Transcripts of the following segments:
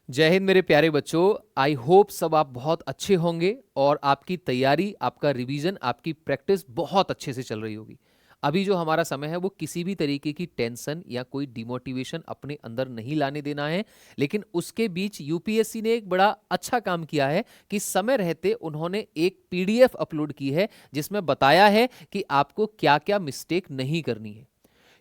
जय हिंद मेरे प्यारे बच्चों। आई होप सब आप बहुत अच्छे होंगे और आपकी तैयारी, आपका रिवीजन, आपकी प्रैक्टिस बहुत अच्छे से चल रही होगी। अभी जो हमारा समय है वो किसी भी तरीके की टेंशन या कोई डिमोटिवेशन अपने अंदर नहीं लाने देना है। लेकिन उसके बीच यूपीएससी ने एक बड़ा अच्छा काम किया है कि समय रहते उन्होंने एक पीडीएफ अपलोड की है जिसमें बताया है कि आपको क्या क्या मिस्टेक नहीं करनी है।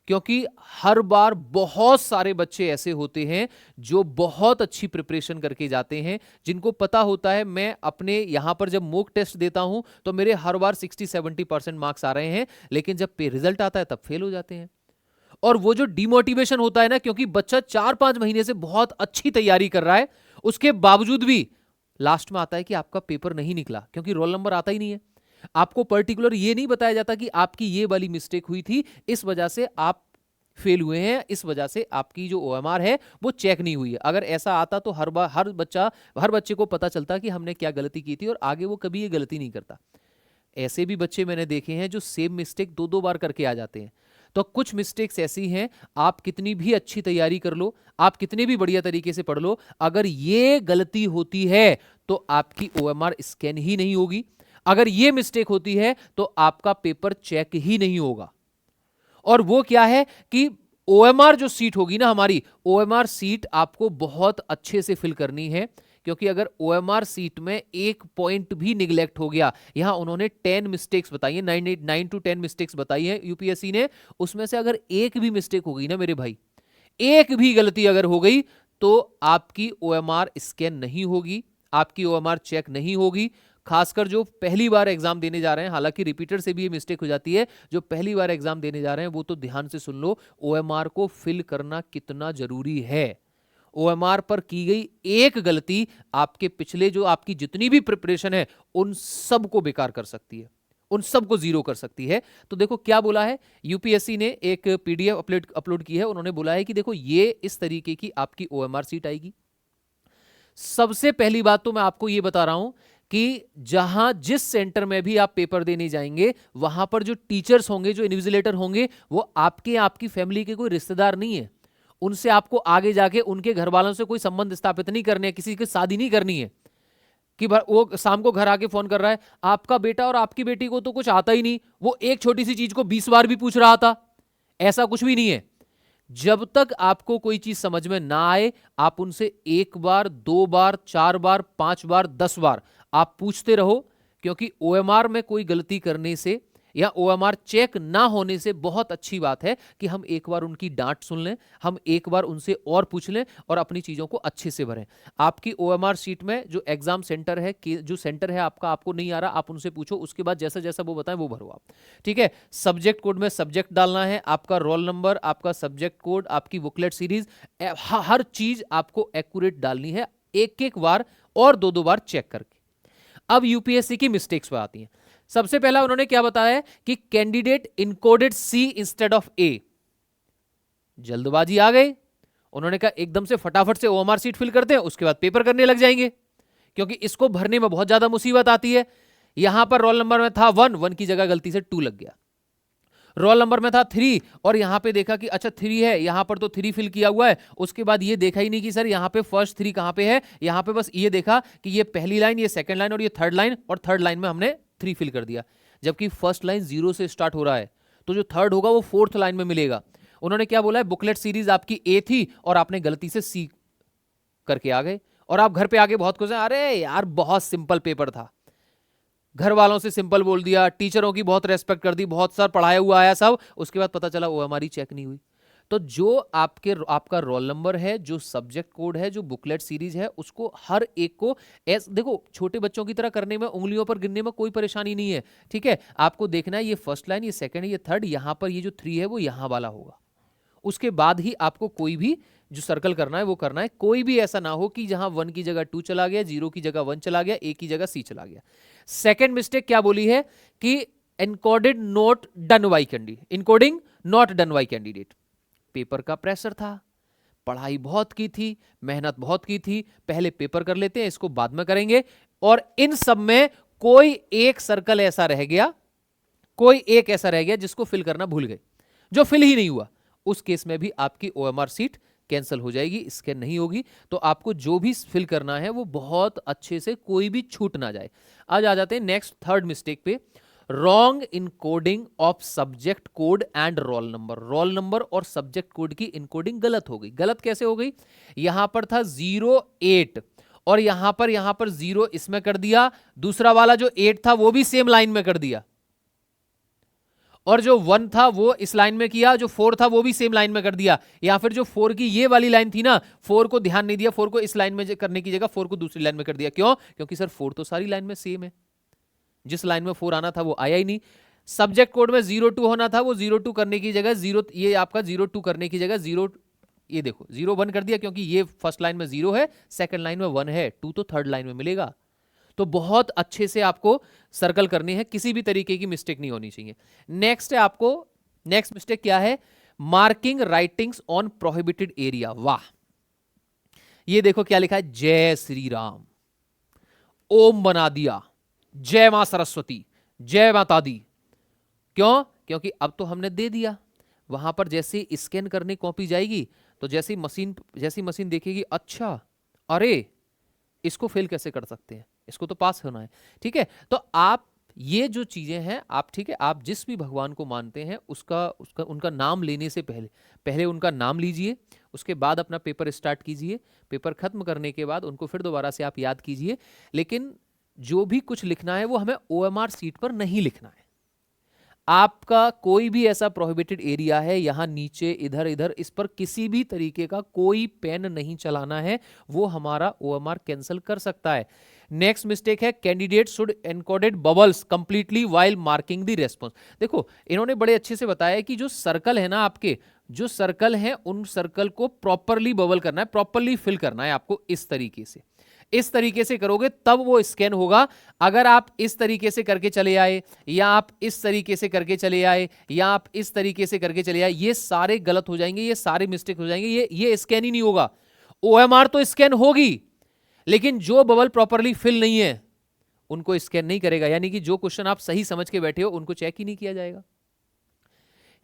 क्योंकि हर बार बहुत सारे बच्चे ऐसे होते हैं जो बहुत अच्छी प्रिपरेशन करके जाते हैं, जिनको पता होता है मैं अपने यहां पर जब मॉक टेस्ट देता हूं तो मेरे हर बार 60-70% मार्क्स आ रहे हैं, लेकिन जब पे रिजल्ट आता है तब फेल हो जाते हैं। और वो जो डिमोटिवेशन होता है ना, क्योंकि बच्चा 4-5 महीने से बहुत अच्छी तैयारी कर रहा है, उसके बावजूद भी लास्ट में आता है कि आपका पेपर नहीं निकला क्योंकि रोल नंबर आता ही नहीं है। आपको पर्टिकुलर ये नहीं बताया जाता कि आपकी ये वाली मिस्टेक हुई थी, इस वजह से आप फेल हुए हैं, इस वजह से आपकी जो ओएमआर है वो चेक नहीं हुई है। अगर ऐसा आता तो हर बार हर बच्चे को पता चलता कि हमने क्या गलती की थी और आगे वो कभी ये गलती नहीं करता। ऐसे भी बच्चे मैंने देखे हैं जो सेम मिस्टेक दो दो बार करके आ जाते हैं। तो कुछ मिस्टेक्स ऐसी हैं, आप कितनी भी अच्छी तैयारी कर लो, आप कितने भी बढ़िया तरीके से पढ़ लो, अगर ये गलती होती है तो आपकी ओएमआर स्कैन ही नहीं होगी। अगर ये मिस्टेक होती है तो आपका पेपर चेक ही नहीं होगा। और वो क्या है कि ओएमआर जो सीट होगी ना, हमारी ओएमआर सीट आपको बहुत अच्छे से फिल करनी है। क्योंकि अगर ओएमआर सीट में एक पॉइंट भी निगलेक्ट हो गया, यहां उन्होंने 10 मिस्टेक्स बताई है, 9 to 10 मिस्टेक्स बताई है यूपीएससी ने, उसमें से अगर एक भी मिस्टेक हो गई ना मेरे भाई, एक भी गलती अगर हो गई तो आपकी ओएमआर स्कैन नहीं होगी, आपकी ओएमआर चेक नहीं होगी। खासकर जो पहली बार एग्जाम देने जा रहे हैं, हालांकि रिपीटर से भी ये मिस्टेक हो जाती है, जो पहली बार एग्जाम देने जा रहे हैं वो तो ध्यान से सुन लो, ओएमआर को फिल करना कितना जरूरी है। ओएमआर पर की गई एक गलती आपके पिछले जो आपकी जितनी भी प्रिपरेशन है उन सब को बेकार कर सकती है, उन सब को जीरो कर सकती है। तो देखो क्या बोला है यूपीएससी ने, एक पीडीएफ अपलोड की है, उन्होंने बोला है कि देखो ये इस तरीके की आपकी ओएमआर सीट आएगी। सबसे पहली बात तो मैं आपको ये बता रहा हूं कि जहां जिस सेंटर में भी आप पेपर देने जाएंगे वहां पर जो टीचर्स होंगे, जो इन्विजिलेटर होंगे, वो आपकी फैमिली के कोई रिश्तेदार नहीं है। उनसे आपको आगे जाके उनके घर वालों से कोई संबंध स्थापित नहीं करने, किसी की शादी नहीं करनी है कि वो शाम को घर आके फोन कर रहा है आपका बेटा और आपकी बेटी को तो कुछ आता ही नहीं, वो एक छोटी सी चीज को 20 बार भी पूछ रहा था। ऐसा कुछ भी नहीं है। जब तक आपको कोई चीज समझ में ना आए, आप उनसे 1 बार, 2 बार, 4 बार, 5 बार, 10 बार आप पूछते रहो। क्योंकि ओएमआर में कोई गलती करने से या ओएमआर चेक ना होने से बहुत अच्छी बात है कि हम एक बार उनकी डांट सुन लें, हम एक बार उनसे और पूछ लें और अपनी चीजों को अच्छे से भरें। आपकी ओएमआर शीट में जो एग्जाम सेंटर है, जो सेंटर है आपका, आपको नहीं आ रहा, आप उनसे पूछो, उसके बाद जैसा जैसा वो बताएं वो भरो आप। ठीक है। सब्जेक्ट कोड में सब्जेक्ट डालना है, आपका रोल नंबर, आपका सब्जेक्ट कोड, आपकी बुकलेट सीरीज, हर चीज आपको एक्यूरेट डालनी है, एक एक बार और दो दो बार चेक करके। अब यूपीएससी की मिस्टेक्स पर आती हैं। सबसे पहला उन्होंने क्या बताया है कि candidate encoded C instead of A. जल्दबाजी आ गई, उन्होंने कहा एकदम से फटाफट से ओएमआर सीट फिल करते हैं, उसके बाद पेपर करने लग जाएंगे, क्योंकि इसको भरने में बहुत ज्यादा मुसीबत आती है। यहां पर रोल नंबर में था 1 की जगह गलती से 2 लग गया। रोल नंबर में था 3 और यहां पे देखा कि अच्छा 3 है, यहां पर तो 3 फिल किया हुआ है। उसके बाद ये देखा ही नहीं कि सर यहां पे फर्स्ट 3 कहां पे है, यहां पे बस ये देखा कि ये पहली लाइन, ये सेकंड लाइन और ये थर्ड लाइन, और थर्ड लाइन में हमने 3 फिल कर दिया, जबकि फर्स्ट लाइन 0 से स्टार्ट हो रहा है, तो जो थर्ड होगा वो फोर्थ लाइन में मिलेगा। उन्होंने क्या बोला है, बुकलेट सीरीज आपकी ए थी और आपने गलती से सी करके आ गए, और आप घर पे आके बहुत खुश हैं, अरे यार बहुत सिंपल पेपर था, घर वालों से सिंपल बोल दिया, टीचरों की बहुत रेस्पेक्ट कर दी, बहुत सारा पढ़ाया हुआ आया सब, उसके बाद पता चला वो हमारी चेक नहीं हुई। तो जो आपका रोल नंबर है, जो सब्जेक्ट कोड है, जो बुकलेट सीरीज है, उसको हर एक को देखो, छोटे बच्चों की तरह करने में, उंगलियों पर गिनने में कोई परेशानी नहीं है। ठीक है। आपको देखना है ये फर्स्ट लाइन, ये सेकंड, ये थर्ड, यहां पर ये जो 3 है वो यहां वाला होगा, उसके बाद ही आपको कोई भी जो सर्कल करना है वो करना है। कोई भी ऐसा ना हो कि जहां 1 की जगह 2 चला गया, 0 की जगह 1 चला गया, ए की जगह सी चला गया। सेकंड मिस्टेक क्या बोली है कि encoding not done by candidate, encoding not done by candidate. Paper का प्रेशर था, पढ़ाई बहुत की थी, मेहनत बहुत की थी, पहले पेपर कर लेते हैं, इसको बाद में करेंगे, और इन सब में कोई एक सर्कल ऐसा रह गया, कोई एक ऐसा रह गया जिसको फिल करना भूल गए, जो फिल ही नहीं हुआ, उस केस में भी आपकी ओएमआर सीट कैंसिल हो जाएगी, स्कैन नहीं होगी। तो आपको जो भी फिल करना है वो बहुत अच्छे से, कोई भी छूट ना जाए। आज आ जाते हैं नेक्स्ट थर्ड मिस्टेक पे, wrong encoding of subject code and roll number. Roll number और सब्जेक्ट कोड की इनकोडिंग गलत हो गई। गलत कैसे हो गई? यहां पर था 08 और यहां पर 0 इसमें कर दिया, दूसरा वाला जो 8 था वो भी सेम लाइन में कर दिया, और जो 1 था वो इस लाइन में किया, जो 4 था वो भी सेम लाइन में कर दिया। या फिर जो 4 की ये वाली लाइन थी ना, 4 को ध्यान नहीं दिया, 4 को इस लाइन में करने की जगह 4 को दूसरी लाइन में कर दिया। क्यों? क्योंकि सर 4 तो सारी लाइन में सेम है, जिस लाइन में 4 आना था वो आया ही नहीं। सब्जेक्ट कोड में 02 होना था, वो 02 करने की जगह 0, ये आपका 02 करने की जगह 0, ये देखो 01 कर दिया, क्योंकि ये फर्स्ट लाइन में 0 है, सेकंड लाइन में 1 है, 2 तो थर्ड लाइन में मिलेगा। तो बहुत अच्छे से आपको सर्कल करनी है, किसी भी तरीके की मिस्टेक नहीं होनी चाहिए। नेक्स्ट है आपको, नेक्स्ट मिस्टेक क्या है? Marking writings on prohibited area. वाह, ये देखो क्या लिखा है, जय श्री राम, ओम बना दिया, जय मां सरस्वती, जय माता दी। क्यों? क्योंकि अब तो हमने दे दिया। वहां पर जैसे स्कैन करने कॉपी जाएगी तो जैसी मशीन देखेगी, अच्छा अरे इसको फेल कैसे कर सकते हैं, इसको तो पास होना है। ठीक है, तो आप ये जो चीजें हैं आप, ठीक है, आप जिस भी भगवान को मानते हैं उनका नाम लेने से पहले उनका नाम लीजिए, उसके बाद अपना पेपर स्टार्ट कीजिए, पेपर खत्म करने के बाद उनको फिर दोबारा से आप याद कीजिए। लेकिन जो भी कुछ लिखना है वो हमें OMR सीट पर नहीं लिखना है। आपका कोई भी ऐसा प्रोहिबिटेड एरिया है, यहां नीचे इधर इधर, इस पर किसी भी तरीके का कोई पेन नहीं चलाना है, वो हमारा OMR कैंसिल कर सकता है। नेक्स्ट मिस्टेक है, candidate should encoded bubbles completely while marking the response. देखो इन्होंने बड़े अच्छे से बताया कि जो सर्कल है ना, आपके जो सर्कल है उन सर्कल को प्रॉपरली बबल करना है, प्रॉपरली फिल करना है आपको। इस तरीके से करोगे तब वो स्कैन होगा। अगर आप इस तरीके से करके चले आए, या आप इस तरीके से करके चले आए, या आप इस तरीके से करके चले आए, ये सारे गलत हो जाएंगे, ये सारे मिस्टेक हो जाएंगे, ये स्कैन ही नहीं होगा। OMR तो स्कैन होगी, लेकिन जो बबल प्रॉपरली फिल नहीं है उनको स्कैन नहीं करेगा। यानी कि जो क्वेश्चन आप सही समझ के बैठे हो उनको चेक ही नहीं किया जाएगा।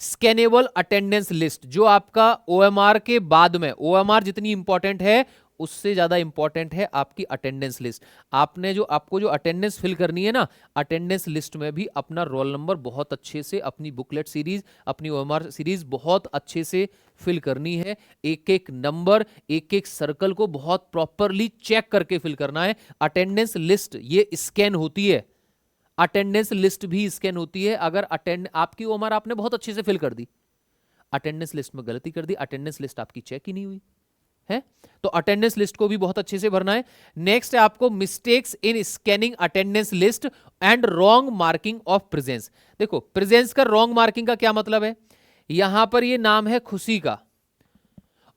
स्कैनेबल अटेंडेंस लिस्ट, जो आपका OMR के बाद में, OMR जितनी इंपॉर्टेंट है उससे ज्यादा इंपॉर्टेंट है आपकी अटेंडेंस लिस्ट। आपको जो अटेंडेंस फिल करनी है ना, अटेंडेंस लिस्ट में भी अपना रोल नंबर बहुत अच्छे से, अपनी बुकलेट सीरीज, अपनी OMR सीरीज बहुत अच्छे से फिल करनी है। एक एक नंबर, एक एक सर्कल को बहुत प्रॉपरली चेक करके फिल करना है। अटेंडेंस लिस्ट ये स्कैन होती है, अटेंडेंस लिस्ट भी स्कैन होती है। अगर आपकी OMR आपने बहुत अच्छे से फिल कर दी, अटेंडेंस लिस्ट में गलती कर दी, अटेंडेंस लिस्ट आपकी चेक ही नहीं हुई है, तो अटेंडेंस लिस्ट को भी बहुत अच्छे से भरना है। नेक्स्ट है आपको mistakes in scanning attendance list and wrong marking of presence. देखो प्रेजेंस का रॉन्ग मार्किंग का क्या मतलब है? यहां पर ये नाम है खुशी का,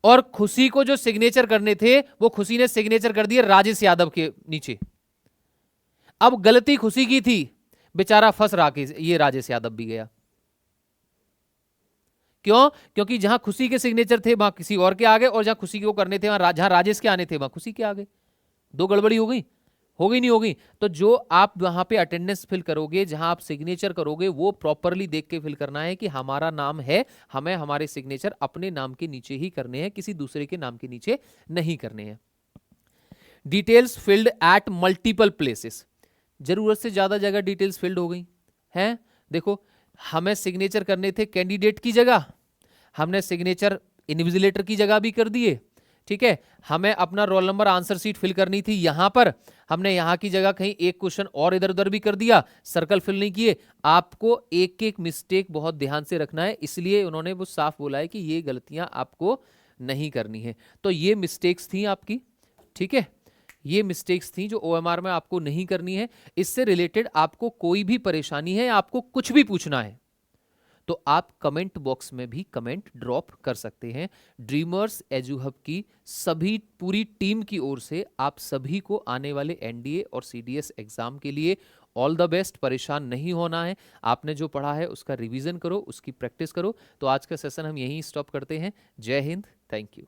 और खुशी को जो सिग्नेचर करने थे वो खुशी ने सिग्नेचर कर दिए राजेश यादव के नीचे। अब गलती खुशी की थी, बेचारा फंस रहा कि ये राजेश यादव भी गया। क्यों? क्योंकि जहां खुशी के सिग्नेचर थे वहां किसी और के आगे, और जहां खुशी को करने थे वहां जहां राजेश के आने थे वहां खुशी के आगे। दो गड़बड़ी हो गई, नहीं होगी? तो जो आप वहां पे अटेंडेंस फिल करोगे, जहां आप सिग्नेचर करोगे, वो प्रॉपरली देख के फिल करना है कि हमारा नाम है, हमें हमारे सिग्नेचर अपने नाम के नीचे ही करने हैं, किसी दूसरे के नाम के नीचे नहीं करने हैं। Details field at multiple places, जरूरत से ज्यादा जगह डिटेल्स फिल्ड हो गई हैं। देखो हमें सिग्नेचर करने थे कैंडिडेट की जगह, हमने सिग्नेचर इन्विजिलेटर की जगह भी कर दिए। ठीक है, हमें अपना roll number answer sheet fill करनी थी, यहां पर हमने यहां की जगह कहीं एक क्वेश्चन और इधर उधर भी कर दिया, सर्कल फिल नहीं किए। आपको एक एक मिस्टेक बहुत ध्यान से रखना है, इसलिए उन्होंने वो साफ बोला है कि ये गलतियां आपको नहीं करनी है। तो ये मिस्टेक्स थी आपकी, ठीक है, ये मिस्टेक्स थी जो OMR में आपको नहीं करनी है। इससे रिलेटेड आपको कोई भी परेशानी है, आपको कुछ भी पूछना है, तो आप कमेंट बॉक्स में भी कमेंट ड्रॉप कर सकते हैं। ड्रीमर्स एजुहब की सभी पूरी टीम की ओर से आप सभी को आने वाले NDA और CDS एग्जाम के लिए ऑल द बेस्ट। परेशान नहीं होना है, आपने जो पढ़ा है उसका रिवीजन करो, उसकी प्रैक्टिस करो। तो आज का सेशन हम यहीं स्टॉप करते हैं। जय हिंद, थैंक यू।